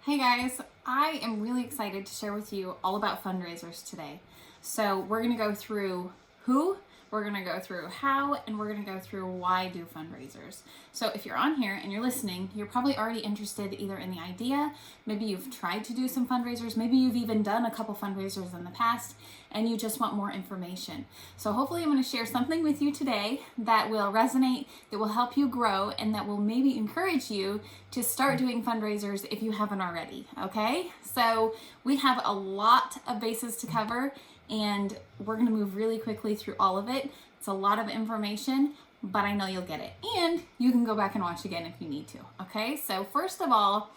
Hey guys, I am really excited to share with you all about fundraisers today. So we're going to go through who, we're going to go through how, and we're going to go through why do fundraisers. So if you're on here and you're listening, you're probably already interested either in the idea, maybe you've tried to do some fundraisers, maybe you've even done a couple fundraisers in the past, and you just want more information. So hopefully I'm going to share something with you today that will resonate, that will help you grow, and that will maybe encourage you to start doing fundraisers if you haven't already, okay? So we have a lot of bases to cover, and we're going to move really quickly through all of it. It's a lot of information, but I know you'll get it. And you can go back and watch again if you need to, okay? So first of all,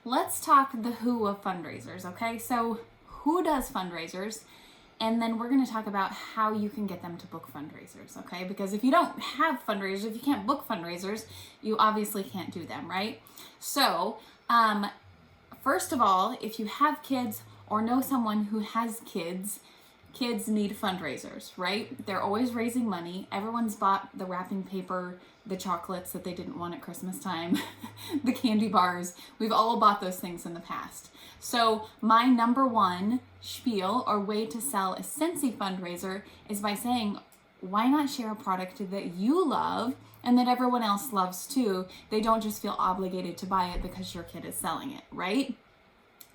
let's talk the who of fundraisers, okay? So who does fundraisers? And then we're going to talk about how you can get them to book fundraisers, okay? Because if you don't have fundraisers, if you can't book fundraisers, you obviously can't do them, right? So, first of all, if you have kids or know someone who has kids, kids need fundraisers, right? They're always raising money. Everyone's bought the wrapping paper, the chocolates that they didn't want at Christmas time, the candy bars. We've all bought those things in the past. So my number one spiel or way to sell a Scentsy fundraiser is by saying, why not share a product that you love and that everyone else loves too? They don't just feel obligated to buy it because your kid is selling it, right?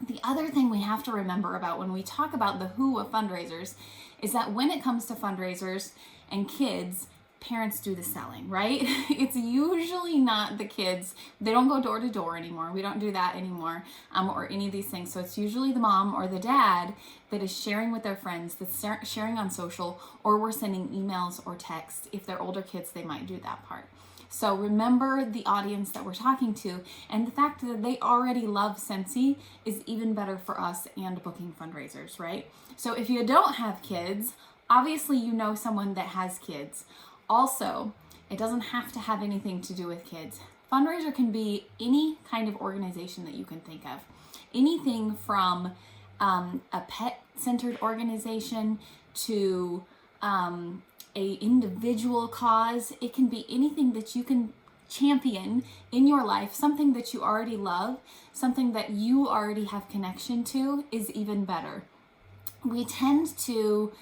The other thing we have to remember about when we talk about the who of fundraisers is that when it comes to fundraisers and kids, parents do the selling, right? It's usually not the kids. They don't go door to door anymore. We don't do that anymore, or any of these things. So it's usually the mom or the dad that is sharing with their friends, that's sharing on social, or we're sending emails or texts. If they're older kids, they might do that part. So remember the audience that we're talking to, and the fact that they already love Scentsy is even better for us and booking fundraisers, right? So if you don't have kids, obviously you know someone that has kids. Also, it doesn't have to have anything to do with kids. Fundraiser can be any kind of organization that you can think of. Anything from a pet-centered organization to a individual cause. It can be anything that you can champion in your life, something that you already love, something that you already have connection to is even better. We tend to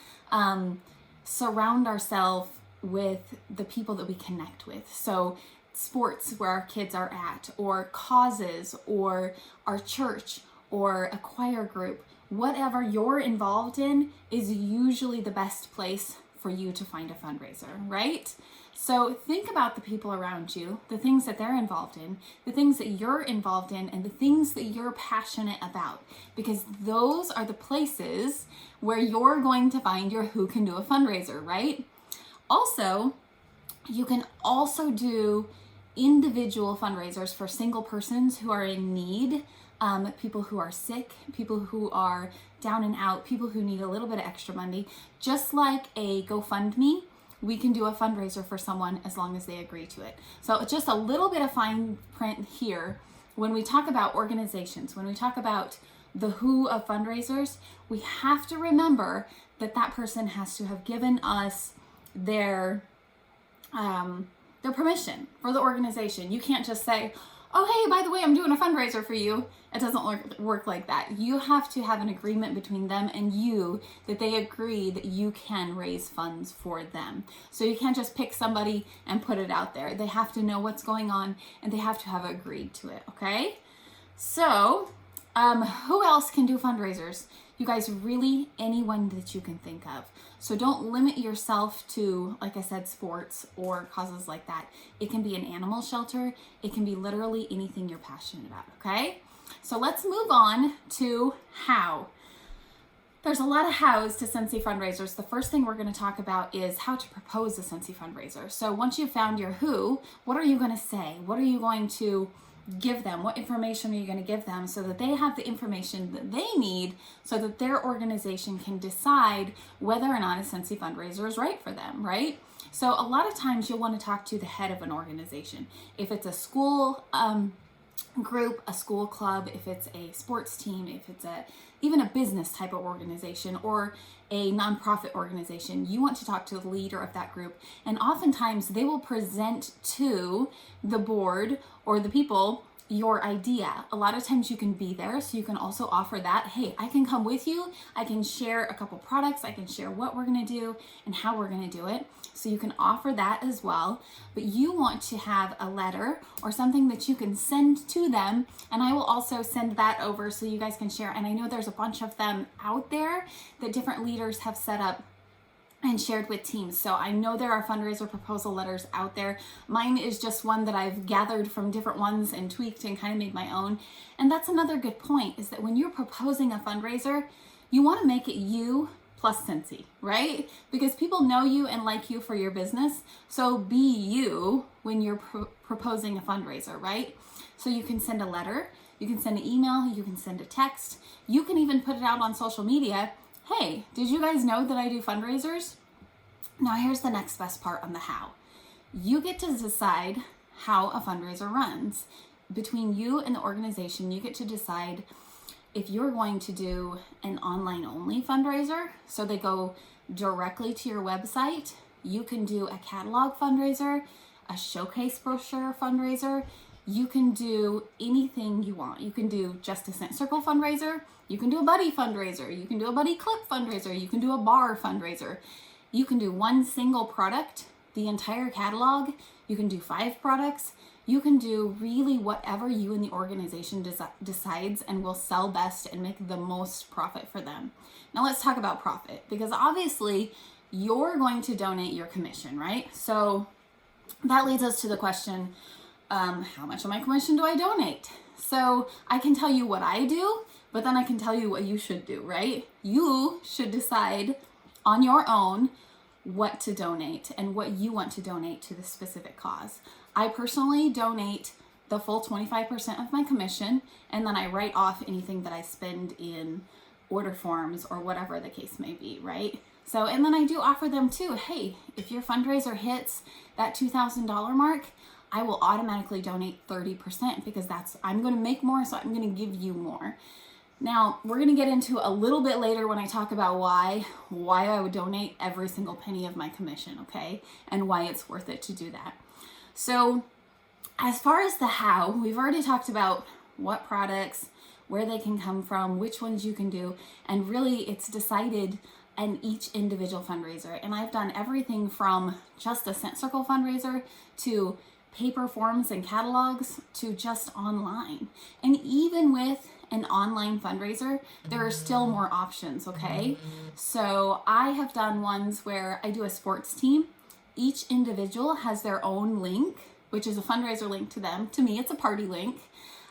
surround ourselves with the people that we connect with. So sports where our kids are at, or causes, or our church, or a choir group, whatever you're involved in is usually the best place for you to find a fundraiser, right? So think about the people around you, the things that they're involved in, the things that you're involved in, and the things that you're passionate about, because those are the places where you're going to find your who can do a fundraiser, right? Also, you can also do individual fundraisers for single persons who are in need, people who are sick, people who are down and out, people who need a little bit of extra money. Just like a GoFundMe, we can do a fundraiser for someone as long as they agree to it. So just a little bit of fine print here. When we talk about organizations, when we talk about the who of fundraisers, we have to remember that that person has to have given us their permission for the organization. You can't just say, oh, hey, by the way, I'm doing a fundraiser for you. It doesn't work like that. You have to have an agreement between them and you that they agree that you can raise funds for them. So you can't just pick somebody and put it out there. They have to know what's going on and they have to have agreed to it, okay? So, who else can do fundraisers? You guys, really anyone that you can think of. So don't limit yourself to, like I said, sports or causes like that. It can be an animal shelter. It can be literally anything you're passionate about, okay? So let's move on to how. There's a lot of hows to Scentsy fundraisers. The first thing we're going to talk about is how to propose a Scentsy fundraiser. So once you've found your who, what are you going to say? What are you going to give them? What information are you going to give them so that they have the information that they need so that their organization can decide whether or not a Scentsy fundraiser is right for them, right? So a lot of times you'll want to talk to the head of an organization. If it's a school group, a school club, if it's a sports team, if it's even a business type of organization or a nonprofit organization, you want to talk to the leader of that group. And oftentimes they will present to the board or the people your idea. A lot of times you can be there, so you can also offer that. Hey, I can come with you. I can share a couple products. I can share what we're gonna do and how we're gonna do it. So you can offer that as well. But you want to have a letter or something that you can send to them. And I will also send that over so you guys can share. And I know there's a bunch of them out there that different leaders have set up and shared with teams. So I know there are fundraiser proposal letters out there. Mine is just one that I've gathered from different ones and tweaked and kind of made my own. And that's another good point, is that when you're proposing a fundraiser, you want to make it you plus Cincy, right? Because people know you and like you for your business. So be you when you're proposing a fundraiser, right? So you can send a letter, you can send an email, you can send a text, you can even put it out on social media. Hey, did you guys know that I do fundraisers? Now here's the next best part on the how. You get to decide how a fundraiser runs. Between you and the organization, you get to decide if you're going to do an online only fundraiser, so they go directly to your website. You can do a catalog fundraiser, a showcase brochure fundraiser. You can do anything you want. You can do just a Cent Circle fundraiser. You can do a buddy fundraiser. You can do a buddy clip fundraiser. You can do a bar fundraiser. You can do one single product, the entire catalog. You can do 5 products. You can do really whatever you and the organization decides and will sell best and make the most profit for them. Now let's talk about profit, because obviously you're going to donate your commission, right? So that leads us to the question, how much of my commission do I donate? So I can tell you what I do, but then I can tell you what you should do, right? You should decide on your own what to donate and what you want to donate to the specific cause. I personally donate the full 25% of my commission, and then I write off anything that I spend in order forms or whatever the case may be, right? So, and then I do offer them too, hey, if your fundraiser hits that $2,000 mark, I will automatically donate 30% because I'm going to make more, so I'm going to give you more. Now, we're going to get into a little bit later when I talk about why I would donate every single penny of my commission, okay? And why it's worth it to do that. So, as far as the how, we've already talked about what products, where they can come from, which ones you can do, and really it's decided in each individual fundraiser. And I've done everything from just a Cent Circle fundraiser to paper forms and catalogs to just online. And even with an online fundraiser, there are still more options, okay? So I have done ones where I do a sports team. Each individual has their own link, which is a fundraiser link to them. To me, it's a party link.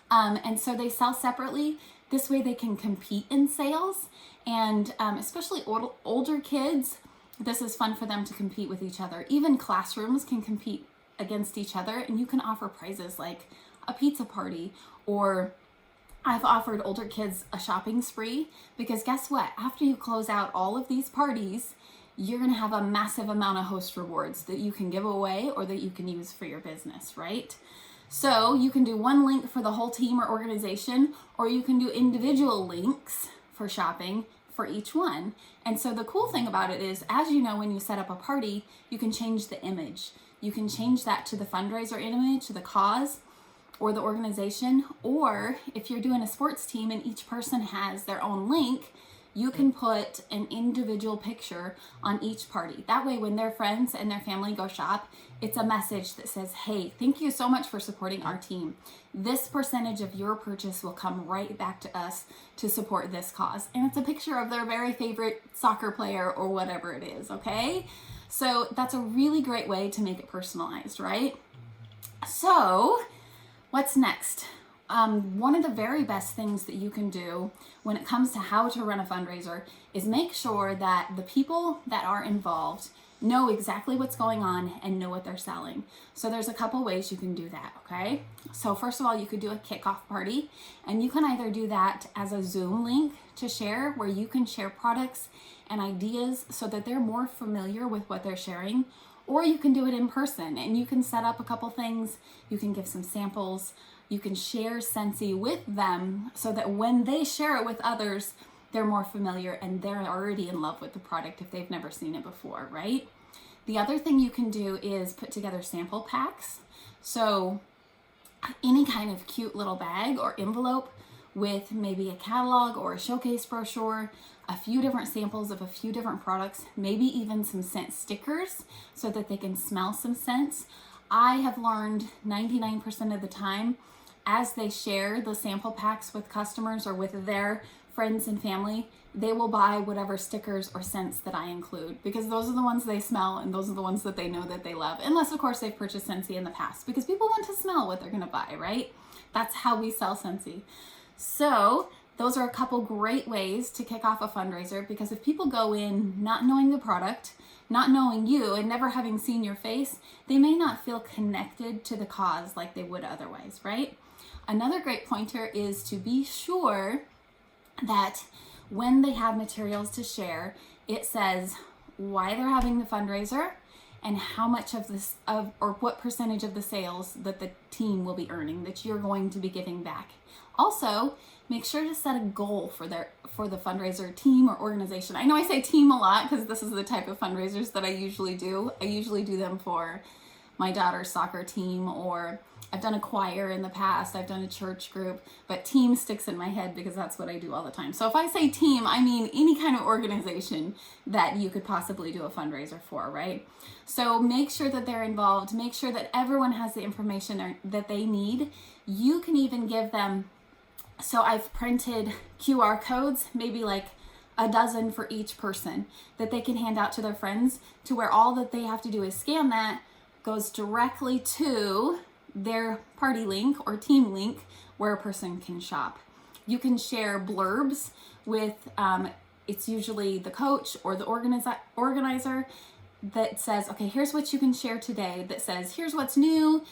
And so they sell separately. This way they can compete in sales. And especially older kids, this is fun for them to compete with each other. Even classrooms can compete against each other, and you can offer prizes like a pizza party, or I've offered older kids a shopping spree, because guess what? After you close out all of these parties, you're going to have a massive amount of host rewards that you can give away or that you can use for your business, right? So you can do one link for the whole team or organization, or you can do individual links for shopping for each one. And so the cool thing about it is, as you know, when you set up a party, you can change the image. You can change that to the fundraiser image, to the cause or the organization. Or if you're doing a sports team and each person has their own link, you can put an individual picture on each party. That way, when their friends and their family go shop, it's a message that says, hey, thank you so much for supporting our team. This percentage of your purchase will come right back to us to support this cause. And it's a picture of their very favorite soccer player or whatever it is, okay? So that's a really great way to make it personalized, right? So what's next? One of the very best things that you can do when it comes to how to run a fundraiser is make sure that the people that are involved know exactly what's going on and know what they're selling. So there's a couple ways you can do that, okay? So first of all, you could do a kickoff party, and you can either do that as a Zoom link to share, where you can share products and ideas so that they're more familiar with what they're sharing, or you can do it in person and you can set up a couple things. You can give some samples. You can share Cincy with them so that when they share it with others, they're more familiar and they're already in love with the product if they've never seen it before, right? The other thing you can do is put together sample packs. So any kind of cute little bag or envelope with maybe a catalog or a showcase brochure, a few different samples of a few different products, maybe even some scent stickers so that they can smell some scents. I have learned 99% of the time, as they share the sample packs with customers or with their friends and family, they will buy whatever stickers or scents that I include, because those are the ones they smell and those are the ones that they know that they love. Unless, of course, they've purchased Scentsy in the past, because people want to smell what they're going to buy, right? That's how we sell Scentsy. So those are a couple great ways to kick off a fundraiser, because if people go in not knowing the product, not knowing you, and never having seen your face, they may not feel connected to the cause like they would otherwise, right? Another great pointer is to be sure that when they have materials to share, it says why they're having the fundraiser and how much of this or what percentage of the sales that the team will be earning, that you're going to be giving back. Also, make sure to set a goal for the fundraiser team or organization. I know I say team a lot because this is the type of fundraisers that I usually do. I usually do them for my daughter's soccer team, or I've done a choir in the past, I've done a church group, but team sticks in my head because that's what I do all the time. So if I say team, I mean any kind of organization that you could possibly do a fundraiser for, right? So make sure that they're involved, make sure that everyone has the information that they need. You can even give them, so I've printed QR codes, maybe like a dozen for each person, that they can hand out to their friends, to where all that they have to do is scan that, goes directly to their party link or team link where a person can shop. You can share blurbs with, it's usually the coach or the organizer that says, okay, here's what you can share today, that says, here's what's new,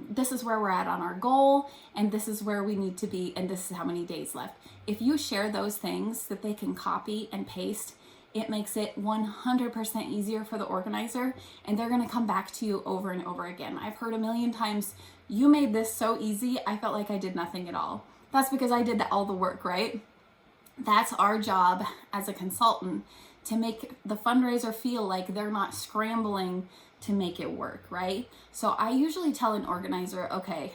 this is where we're at on our goal, and this is where we need to be, and this is how many days left. If you share those things that they can copy and paste, it makes it 100% easier for the organizer, and they're gonna come back to you over and over again. I've heard a million times, you made this so easy, I felt like I did nothing at all. That's because I did all the work, right? That's our job as a consultant, to make the fundraiser feel like they're not scrambling to make it work, right? So I usually tell an organizer, okay,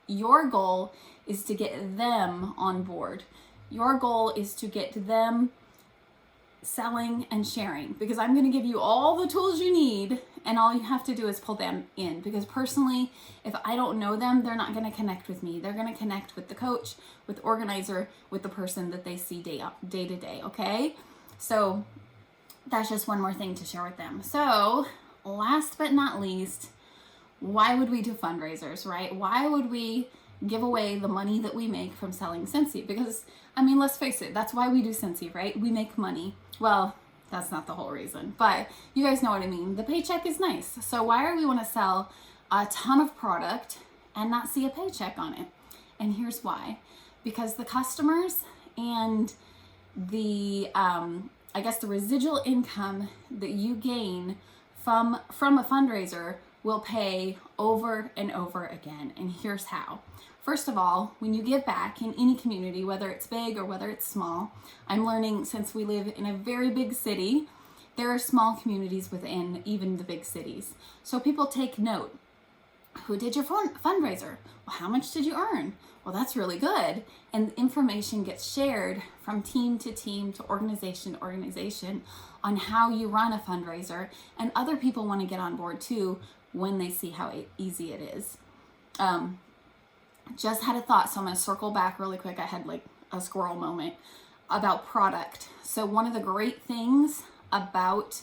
your goal is to get them on board. Your goal is to get them selling and sharing, because I'm going to give you all the tools you need, and all you have to do is pull them in. Because personally, if I don't know them, they're not going to connect with me. They're going to connect with the coach, with the organizer, with the person that they see day to day, okay? So that's just one more thing to share with them. So last but not least, why would we do fundraisers, right? Why would we give away the money that we make from selling Scentsy? Because, I mean, let's face it, that's why we do Scentsy, right? We make money. Well, that's not the whole reason, but you guys know what I mean. The paycheck is nice. So why are we want to sell a ton of product and not see a paycheck on it? And here's why. Because the customers and the, I guess the residual income that you gain from a fundraiser will pay over and over again. And here's how. First of all, when you give back in any community, whether it's big or whether it's small, I'm learning, since we live in a very big city, there are small communities within even the big cities. So people take note. Who did your fundraiser? Well, how much did you earn? Well, that's really good. And information gets shared from team to organization to organization on how you run a fundraiser. And other people want to get on board too when they see how easy it is. Just had a thought, so I'm going to circle back really quick. I had like a squirrel moment about product. So one of the great things about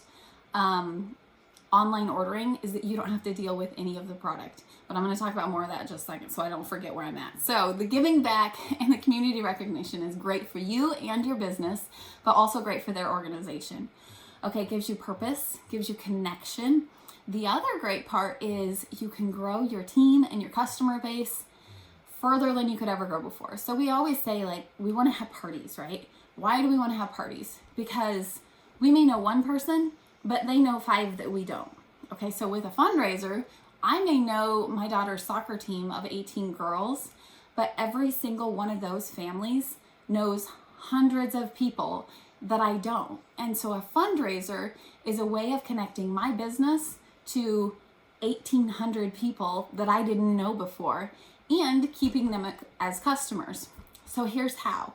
online ordering is that you don't have to deal with any of the product. But I'm going to talk about more of that in just a second so I don't forget where I'm at. So the giving back and the community recognition is great for you and your business, but also great for their organization. Okay, it gives you purpose, gives you connection. The other great part is you can grow your team and your customer base further than you could ever grow before. So we always say, like, we want to have parties, right? Why do we want to have parties? Because we may know one person, but they know 5 that we don't. Okay, so with a fundraiser, I may know my daughter's soccer team of 18 girls, but every single one of those families knows hundreds of people that I don't. And so a fundraiser is a way of connecting my business to 1,800 people that I didn't know before. and keeping them as customers. So here's how.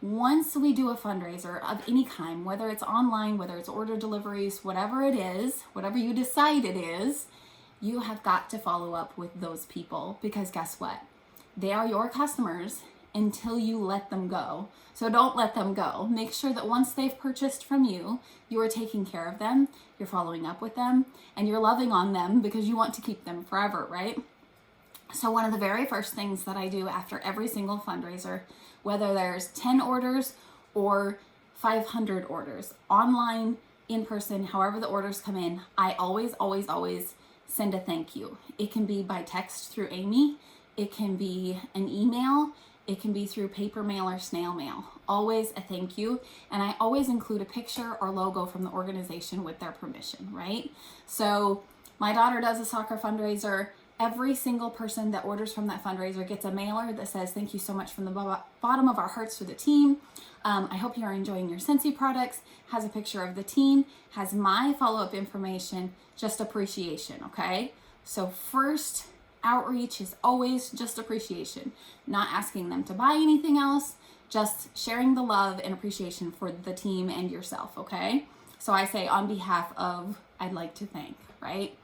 Once we do a fundraiser of any kind, whether it's online, whether it's order deliveries, whatever it is, whatever you decide it is, you have got to follow up with those people, because guess what? They are your customers until you let them go. So don't let them go. Make sure that once they've purchased from you, you are taking care of them, you're following up with them, and you're loving on them because you want to keep them forever, right? So one of the very first things that I do after every single fundraiser, whether there's 10 orders or 500 orders, online, in person, however the orders come in, I always send a thank you. It can be by text through Amy, it can be an email, it can be through paper mail or snail mail. Always a thank you. And I always include a picture or logo from the organization with their permission, right? So my daughter does a soccer fundraiser. Every single person that orders from that fundraiser gets a mailer that says, thank you so much from the bottom of our hearts for the team. I hope you are enjoying your Scentsy products. Has a picture of the team, has my follow-up information, just appreciation, okay? So first outreach is always just appreciation, not asking them to buy anything else, just sharing the love and appreciation for the team and yourself, okay? So I say on behalf of, I'd like to thank, right?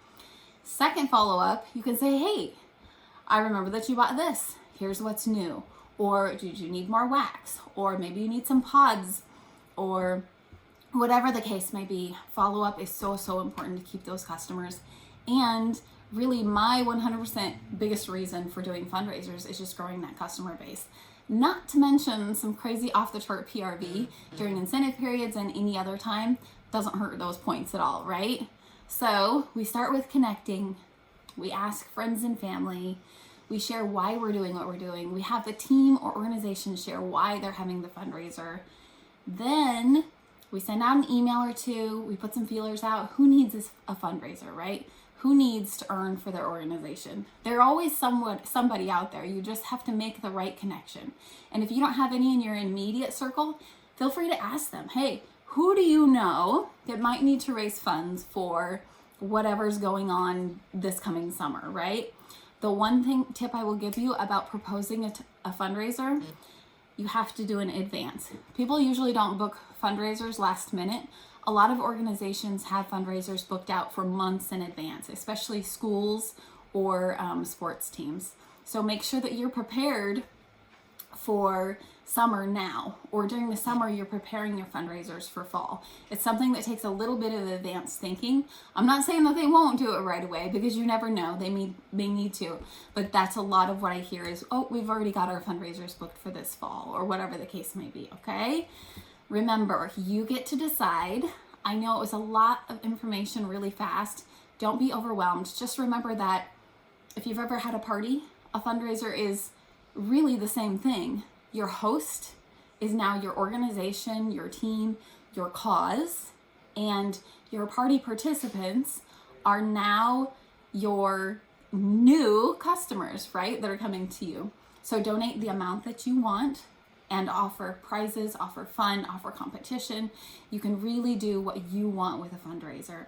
Second follow-up, you can say, hey, I remember that you bought this. Here's what's new. Or did you need more wax? Or maybe you need some pods, or whatever the case may be. Follow-up is so important to keep those customers. And really my 100% biggest reason for doing fundraisers is just growing that customer base. Not to mention some crazy off-the-chart PRV during incentive periods and any other time doesn't hurt those points at all, right? So we start with connecting, we ask friends and family, we share why we're doing what we're doing, we have the team or organization share why they're having the fundraiser. Then we send out an email or two, we put some feelers out. Who needs a fundraiser, right? Who needs to earn for their organization? There's always somebody out there. You just have to make the right connection. And if you don't have any in your immediate circle, feel free to ask them, hey, who do you know that might need to raise funds for whatever's going on this coming summer, right? The one tip I will give you about proposing a fundraiser, you have to do in advance. People usually don't book fundraisers last minute. A lot of organizations have fundraisers booked out for months in advance, especially schools or sports teams. So make sure that you're prepared for summer now, or during the summer you're preparing your fundraisers for fall. It's something that takes a little bit of advanced thinking. I'm not saying that they won't do it right away, because you never know, they may need to, but that's a lot of what I hear is, oh, we've already got our fundraisers booked for this fall, or whatever the case may be, okay? Remember, you get to decide. I know it was a lot of information really fast. Don't be overwhelmed. Just remember that if you've ever had a party, a fundraiser is really the same thing. Your host is now your organization, your team, your cause, and your party participants are now your new customers, right, that are coming to you. So donate the amount that you want and offer prizes, offer fun, offer competition. You can really do what you want with a fundraiser.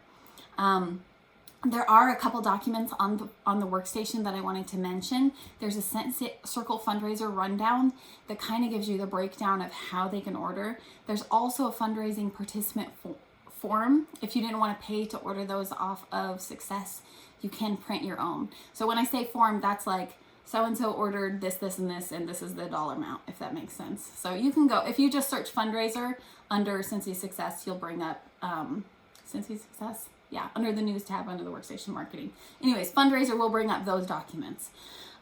There are a couple documents on the workstation that I wanted to mention. There's a Circle fundraiser rundown that kind of gives you the breakdown of how they can order. There's also a fundraising participant form. If you didn't want to pay to order those off of Success, you can print your own. So when I say form, that's like so-and-so ordered this, and this is the dollar amount, if that makes sense. So you can go, if you just search fundraiser under Scentsy Success, you'll bring up Scentsy Success. Yeah, under the news tab, under the workstation marketing. Anyways, fundraiser will bring up those documents.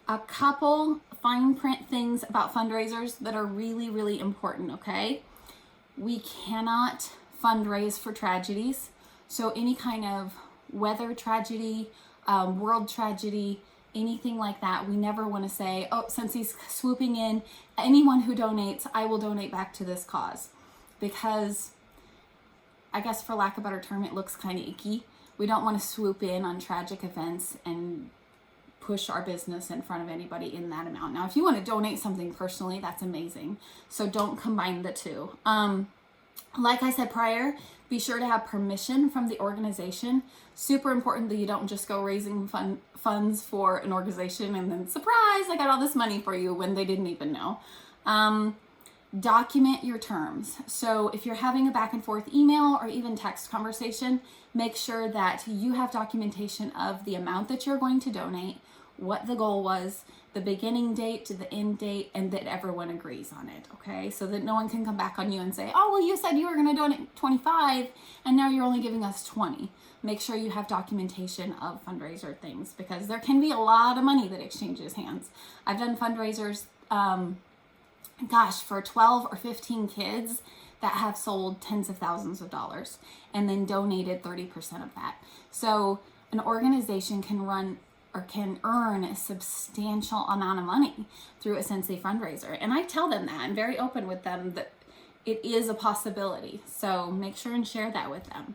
A couple fine print things about fundraisers that are really important, okay? We cannot fundraise for tragedies. So any kind of weather tragedy, world tragedy, anything like that, we never want to say, oh, since he's swooping in, anyone who donates, I will donate back to this cause. Because I guess for lack of a better term, it looks kind of icky. We don't want to swoop in on tragic events and push our business in front of anybody in that amount. Now, if you want to donate something personally, that's amazing. So don't combine the two. Like I said prior, be sure to have permission from the organization. Super important that you don't just go raising funds for an organization and then surprise, I got all this money for you when they didn't even know. Document your terms. So if you're having a back and forth email or even text conversation, make sure that you have documentation of the amount that you're going to donate, what the goal was, the beginning date to the end date, and that everyone agrees on it, okay? So that no one can come back on you and say, oh, well, you said you were gonna donate 25 and now you're only giving us 20. Make sure you have documentation of fundraiser things, because there can be a lot of money that exchanges hands. I've done fundraisers, for 12 or 15 kids that have sold tens of thousands of dollars and then donated 30% of that. So an organization can earn a substantial amount of money through a Scentsy fundraiser. And I tell them that. I'm very open with them that it is a possibility. So make sure and share that with them.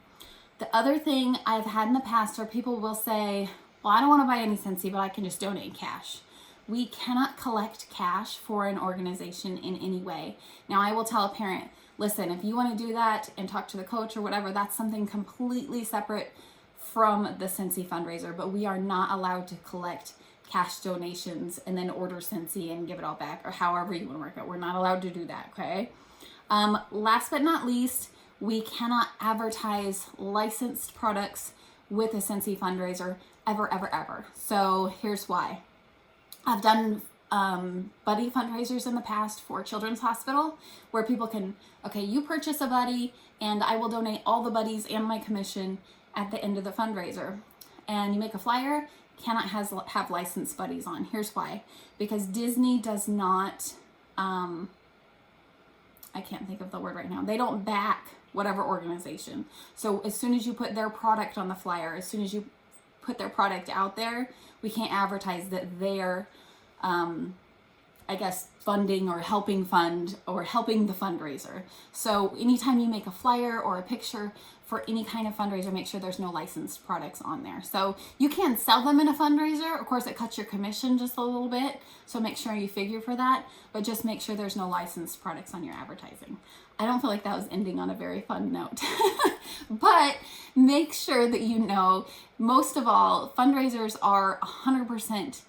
The other thing I've had in the past are people will say, well, I don't want to buy any Scentsy, but I can just donate cash. We cannot collect cash for an organization in any way. Now, I will tell a parent, listen, if you want to do that and talk to the coach or whatever, that's something completely separate from the Scentsy fundraiser, but we are not allowed to collect cash donations and then order Scentsy and give it all back, or however you want to work it. We're not allowed to do that, okay? Last but not least, we cannot advertise licensed products with a Scentsy fundraiser ever, ever, ever. So here's why. I've done buddy fundraisers in the past for Children's Hospital where people can, okay, you purchase a buddy and I will donate all the buddies and my commission at the end of the fundraiser. And you make a flyer, cannot have licensed buddies on. Here's why. Because Disney does not, I can't think of the word right now. They don't back whatever organization. So as soon as you put their product on the flyer, as soon as you put their product out there, we can't advertise that they're, funding or helping fund or helping the fundraiser. So anytime you make a flyer or a picture for any kind of fundraiser, make sure there's no licensed products on there. So you can sell them in a fundraiser. Of course, it cuts your commission just a little bit. So make sure you figure for that, but just make sure there's no licensed products on your advertising. I don't feel like that was ending on a very fun note, but make sure that you know, most of all, fundraisers are 100%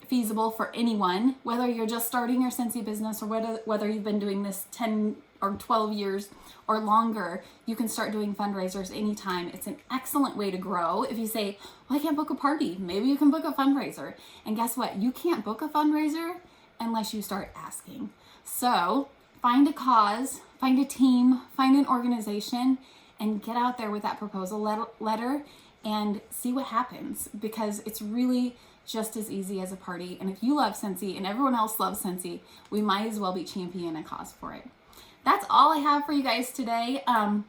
feasible for anyone, whether you're just starting your Scentsy business or whether you've been doing this 10 or 12 years or longer. You can start doing fundraisers anytime. It's an excellent way to grow. If you say, well, I can't book a party, maybe you can book a fundraiser. And guess what? You can't book a fundraiser unless you start asking. So find a cause, find a team, find an organization, and get out there with that proposal letter and see what happens, because it's really just as easy as a party. And if you love Scentsy and everyone else loves Scentsy, we might as well be championing a cause for it. That's all I have for you guys today. I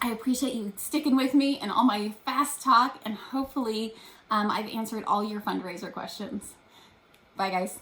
appreciate you sticking with me and all my fast talk, and hopefully I've answered all your fundraiser questions. Bye, guys.